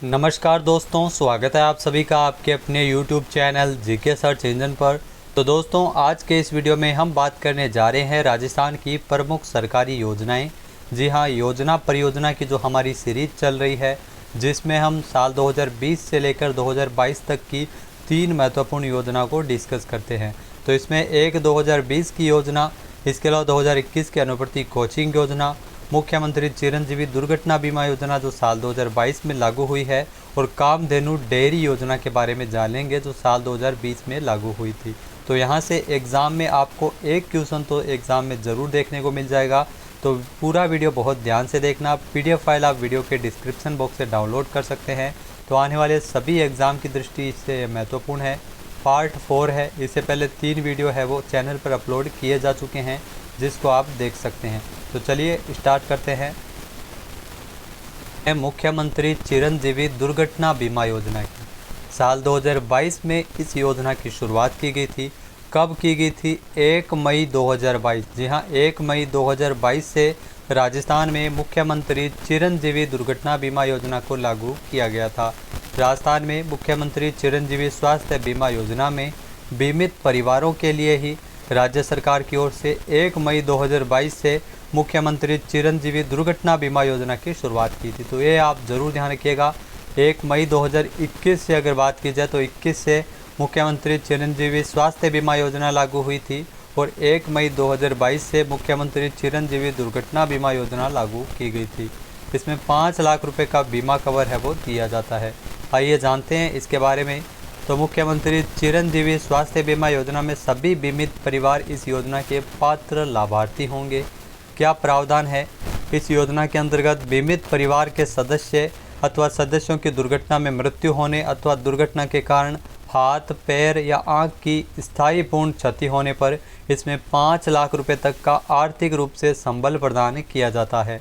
नमस्कार दोस्तों, स्वागत है आप सभी का आपके अपने YouTube channel GK search engine पर। तो दोस्तों, आज के इस वीडियो में हम बात करने जा रहे हैं राजस्थान की प्रमुख सरकारी योजनाएं। जी हां, योजना परियोजना की जो हमारी सीरीज चल रही है, जिसमें हम साल 2020 से लेकर 2022 तक की 3 महत्वपूर्ण योजना को डिस्कस करते हैं। तो इसमें एक 2020 की योजना, इसके अलावा 2021 की अनुवर्ती कोचिंग योजना, मुख्यमंत्री चिरंजीवी दुर्घटना बीमा योजना जो साल 2022 में लागू हुई है, और कामधेनु डेयरी योजना के बारे में जानेंगे जो साल 2020 में लागू हुई थी। तो यहाँ से एग्ज़ाम में आपको एक क्वेश्चन तो एग्ज़ाम में ज़रूर देखने को मिल जाएगा। तो पूरा वीडियो बहुत ध्यान से देखना। PDF फाइल आप वीडियो के डिस्क्रिप्शन बॉक्स से डाउनलोड कर सकते हैं। तो आने वाले सभी एग्ज़ाम की दृष्टि से महत्वपूर्ण है। पार्ट 4 है, इससे पहले 3 वीडियो है वो चैनल पर अपलोड किए जा चुके हैं, जिसको आप देख सकते हैं। तो चलिए स्टार्ट करते हैं। मुख्यमंत्री चिरंजीवी दुर्घटना बीमा योजना की साल 2022 में इस योजना की शुरुआत की गई थी। कब की गई थी? 1 मई 2022। जी हाँ, 1 मई 2022 से राजस्थान में मुख्यमंत्री चिरंजीवी दुर्घटना बीमा योजना को लागू किया गया था। राजस्थान में मुख्यमंत्री चिरंजीवी स्वास्थ्य बीमा योजना में बीमित परिवारों के लिए ही राज्य सरकार की ओर से 1 मई 2022 से मुख्यमंत्री चिरंजीवी दुर्घटना बीमा योजना की शुरुआत की थी। तो ये आप ज़रूर ध्यान रखिएगा। 1 मई 2021 से अगर बात की जाए तो 21 से मुख्यमंत्री चिरंजीवी स्वास्थ्य बीमा योजना लागू हुई थी, और 1 मई 2022 से मुख्यमंत्री चिरंजीवी दुर्घटना बीमा योजना लागू की गई थी। इसमें 5 लाख रुपए का बीमा कवर है वो दिया जाता है। आइए जानते हैं इसके बारे में। तो मुख्यमंत्री चिरंजीवी स्वास्थ्य बीमा योजना में सभी बीमित परिवार इस योजना के पात्र लाभार्थी होंगे। क्या प्रावधान है? इस योजना के अंतर्गत बीमित परिवार के सदस्य अथवा सदस्यों की दुर्घटना में मृत्यु होने अथवा दुर्घटना के कारण हाथ, पैर या आंख की स्थायी पूर्ण क्षति होने पर इसमें 5 लाख रुपए तक का आर्थिक रूप से संबल प्रदान किया जाता है।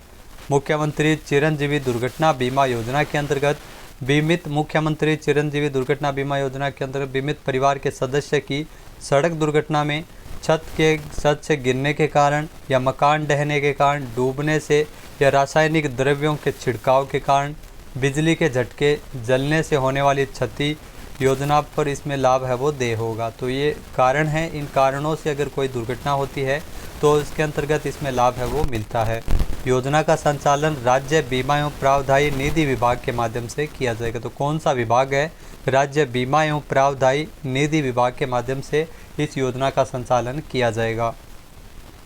मुख्यमंत्री चिरंजीवी दुर्घटना बीमा योजना के अंतर्गत बीमित मुख्यमंत्री चिरंजीवी दुर्घटना बीमा योजना के अंतर्गत बीमित परिवार के सदस्य की सड़क दुर्घटना में छत से गिरने के कारण या मकान ढहने के कारण, डूबने से या रासायनिक द्रव्यों के छिड़काव के कारण, बिजली के झटके, जलने से होने वाली क्षति योजना पर इसमें लाभ है वो देय होगा। तो ये कारण है, इन कारणों से अगर कोई दुर्घटना होती है तो इसके अंतर्गत इसमें लाभ है वो मिलता है। योजना का संचालन राज्य बीमा एवं प्रावधायी निधि विभाग के माध्यम से किया जाएगा। तो कौन सा विभाग है? राज्य बीमा एवं प्रावधायी निधि विभाग के माध्यम से इस योजना का संचालन किया जाएगा।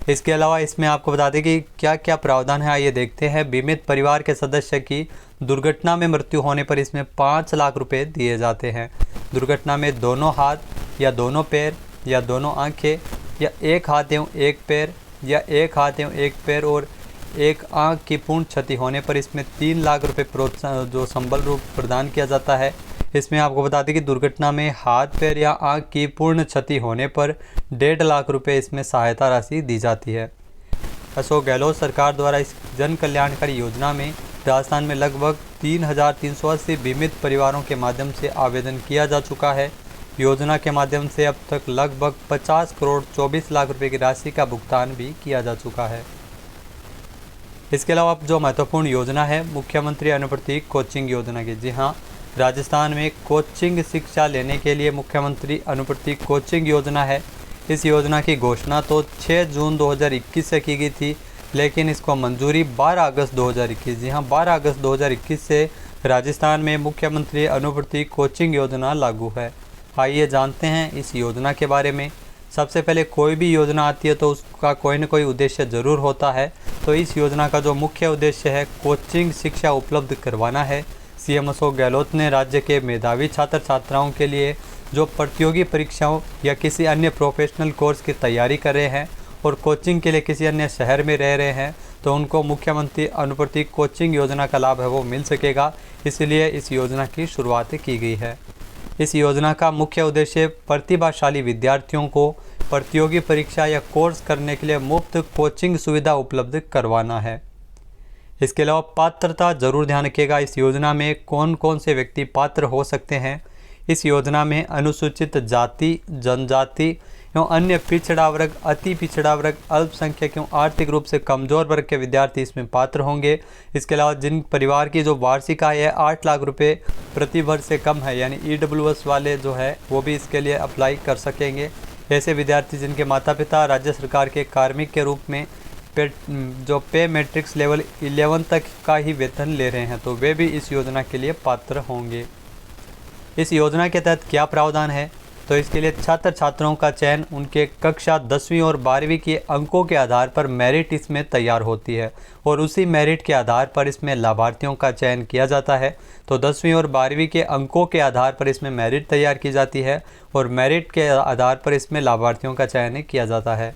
इसके अलावा इसमें आपको बता दें कि क्या क्या प्रावधान है, आइए देखते हैं। बीमित परिवार के सदस्य की दुर्घटना में मृत्यु होने पर इसमें 5 लाख रुपए दिए जाते हैं। दुर्घटना में दोनों हाथ या दोनों पैर या दोनों आंखें या एक हाथ एवं एक पैर या एक हाथ एवं एक पैर और एक आंख की पूर्ण क्षति होने पर इसमें 3 लाख रुपए प्रोत्साहन जो संबल रूप प्रदान किया जाता है। इसमें आपको बता दें कि दुर्घटना में हाथ, पैर या आंख की पूर्ण क्षति होने पर 1.5 लाख रुपए इसमें सहायता राशि दी जाती है। अशोक गहलोत सरकार द्वारा इस जन कल्याणकारी योजना में राजस्थान में लगभग 3,380 बीमित परिवारों के माध्यम से आवेदन किया जा चुका है। योजना के माध्यम से अब तक लगभग 50 करोड़ 24 लाख रुपए की राशि का भुगतान भी किया जा चुका है। इसके अलावा अब जो महत्वपूर्ण योजना है मुख्यमंत्री अनुवर्ती कोचिंग योजना की। जी हाँ, राजस्थान में कोचिंग शिक्षा लेने के लिए मुख्यमंत्री अनुवर्ती कोचिंग योजना है। इस योजना की घोषणा तो 6 जून 2021 से की गई थी, लेकिन इसको मंजूरी 12 अगस्त 2021, जी हाँ 12 अगस्त 2021 से राजस्थान में मुख्यमंत्री अनुवर्ती कोचिंग योजना लागू है। आइए जानते हैं इस योजना के बारे में। सबसे पहले कोई भी योजना आती है तो उसका कोई न कोई उद्देश्य ज़रूर होता है। तो इस योजना का जो मुख्य उद्देश्य है कोचिंग शिक्षा उपलब्ध करवाना है। CM अशोक गहलोत ने राज्य के मेधावी छात्र छात्राओं के लिए जो प्रतियोगी परीक्षाओं या किसी अन्य प्रोफेशनल कोर्स की तैयारी कर रहे हैं और कोचिंग के लिए किसी अन्य शहर में रह रहे हैं, तो उनको मुख्यमंत्री अनुवर्ती कोचिंग योजना का लाभ है वो मिल सकेगा। इसलिए इस योजना की शुरुआत की गई है। इस योजना का मुख्य उद्देश्य प्रतिभाशाली विद्यार्थियों को प्रतियोगी परीक्षा या कोर्स करने के लिए मुफ्त कोचिंग सुविधा उपलब्ध करवाना है। इसके अलावा पात्रता जरूर ध्यान रखिएगा। इस योजना में कौन कौन से व्यक्ति पात्र हो सकते हैं। इस योजना में अनुसूचित जाति, जनजाति एवं अन्य पिछड़ा वर्ग, अति पिछड़ा वर्ग, अल्पसंख्यक एवं आर्थिक रूप से कमजोर वर्ग के विद्यार्थी इसमें पात्र होंगे। इसके अलावा जिन परिवार की जो वार्षिक आय है 8 लाख रुपए प्रति वर्ष से कम है, यानी EWS वाले जो है वो भी इसके लिए अप्लाई कर सकेंगे। ऐसे विद्यार्थी जिनके माता पिता राज्य सरकार के कार्मिक के रूप में पे मैट्रिक्स लेवल 11 तक का ही वेतन ले रहे हैं, तो वे भी इस योजना के लिए पात्र होंगे। इस योजना के तहत क्या प्रावधान है, तो इसके लिए छात्र छात्राओं का चयन उनके कक्षा 10वीं और 12वीं के अंकों के आधार पर मेरिट इसमें तैयार होती है और उसी मेरिट के आधार पर इसमें लाभार्थियों का चयन किया जाता है। तो 10वीं और 12वीं के अंकों के आधार पर इसमें मेरिट तैयार की जाती है और मेरिट के आधार पर इसमें लाभार्थियों का चयन किया जाता है।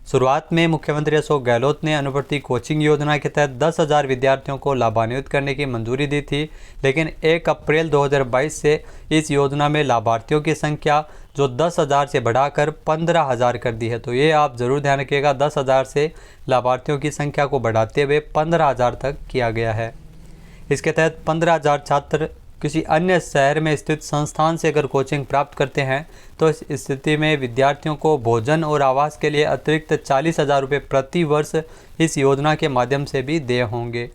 शुरुआत में मुख्यमंत्री अशोक गहलोत ने अनुवर्ती कोचिंग योजना के तहत 10,000 विद्यार्थियों को लाभान्वित करने की मंजूरी दी थी, लेकिन 1 अप्रैल 2022 से इस योजना में लाभार्थियों की संख्या जो 10,000 से बढ़ाकर 15,000 कर दी है। तो ये आप ज़रूर ध्यान रखिएगा, 10,000 से लाभार्थियों की संख्या को बढ़ाते हुए 15,000 तक किया गया है। इसके तहत 15,000 छात्र किसी अन्य शहर में स्थित संस्थान से अगर कोचिंग प्राप्त करते हैं तो इस स्थिति में विद्यार्थियों को भोजन और आवास के लिए अतिरिक्त 40,000 रुपये प्रति वर्ष इस योजना के माध्यम से भी देय होंगे।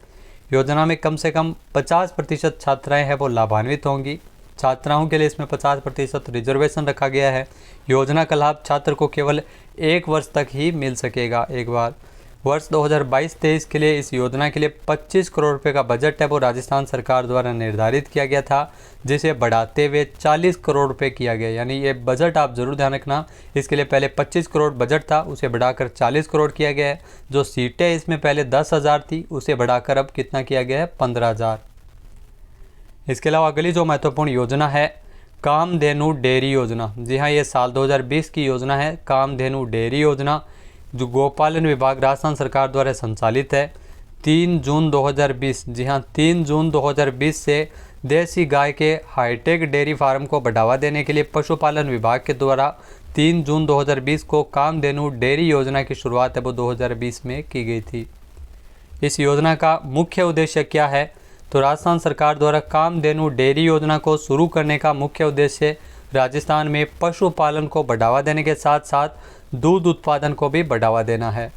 योजना में कम से कम 50% छात्राएं हैं वो लाभान्वित होंगी। छात्राओं के लिए इसमें 50% रिजर्वेशन रखा गया है। योजना का लाभ छात्र को केवल 1 वर्ष तक ही मिल सकेगा एक बार। वर्ष 2022-23 के लिए इस योजना के लिए 25 करोड़ रुपए का बजट है वो राजस्थान सरकार द्वारा निर्धारित किया गया था, जिसे बढ़ाते हुए 40 करोड़ रुपए किया गया। यानी ये बजट आप ज़रूर ध्यान रखना, इसके लिए पहले 25 करोड़ बजट था, उसे बढ़ाकर 40 करोड़ किया गया है। जो सीटें इसमें पहले 10,000 थी उसे बढ़ाकर अब कितना किया गया है, 15,000। इसके अलावा अगली जो महत्वपूर्ण योजना है कामधेनु डेयरी योजना। जी हाँ, ये साल 2020 की योजना है, कामधेनु डेयरी योजना, जो गोपालन विभाग राजस्थान सरकार द्वारा संचालित है। 3 जून 2020, जी हाँ 3 जून 2020 से देसी गाय के हाईटेक डेयरी फार्म को बढ़ावा देने के लिए पशुपालन विभाग के द्वारा 3 जून 2020 को कामधेनु डेयरी योजना की शुरुआत है वो 2020 में की गई थी। इस योजना का मुख्य उद्देश्य क्या है, तो राजस्थान सरकार द्वारा कामधेनु डेयरी योजना को शुरू करने का मुख्य उद्देश्य राजस्थान में पशुपालन को बढ़ावा देने के साथ साथ दूध उत्पादन को भी बढ़ावा देना है।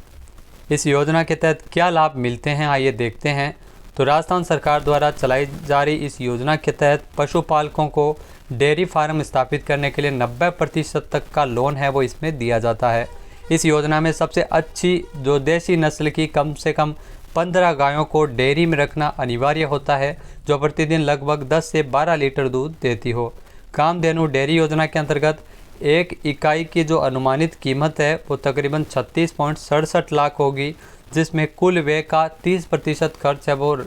इस योजना के तहत क्या लाभ मिलते हैं, आइए देखते हैं। तो राजस्थान सरकार द्वारा चलाई जा रही इस योजना के तहत पशुपालकों को डेयरी फार्म स्थापित करने के लिए 90% तक का लोन है वो इसमें दिया जाता है। इस योजना में सबसे अच्छी जो देसी नस्ल की कम से कम 15 गायों को डेयरी में रखना अनिवार्य होता है, जो प्रतिदिन लगभग 10 से 12 लीटर दूध देती हो। कामधेनु डेयरी योजना के अंतर्गत एक इकाई की जो अनुमानित कीमत है वो तकरीबन 36.67 लाख होगी, जिसमें कुल व्यय का 30% खर्च है वो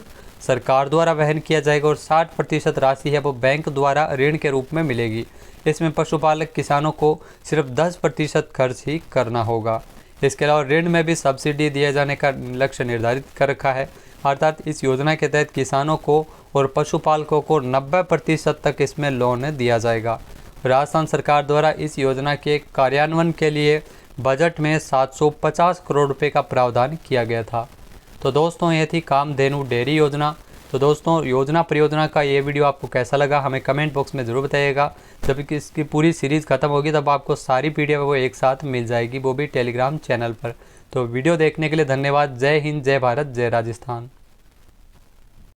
सरकार द्वारा वहन किया जाएगा और 60% राशि है वो बैंक द्वारा ऋण के रूप में मिलेगी। इसमें पशुपालक किसानों को सिर्फ 10% खर्च ही करना होगा। इसके अलावा ऋण में भी सब्सिडी दिए जाने का लक्ष्य निर्धारित कर रखा है, अर्थात इस योजना के तहत किसानों को और पशुपालकों को 90% तक इसमें लोन दिया जाएगा। राजस्थान सरकार द्वारा इस योजना के कार्यान्वयन के लिए बजट में 750 करोड़ रुपए का प्रावधान किया गया था। तो दोस्तों ये थी कामधेनु डेयरी योजना। तो दोस्तों योजना परियोजना का ये वीडियो आपको कैसा लगा हमें कमेंट बॉक्स में ज़रूर बताइएगा। जब कि इसकी पूरी सीरीज़ खत्म होगी तब आपको सारी PDF वो एक साथ मिल जाएगी, वो भी टेलीग्राम चैनल पर। तो वीडियो देखने के लिए धन्यवाद। जय हिंद, जय भारत, जय राजस्थान।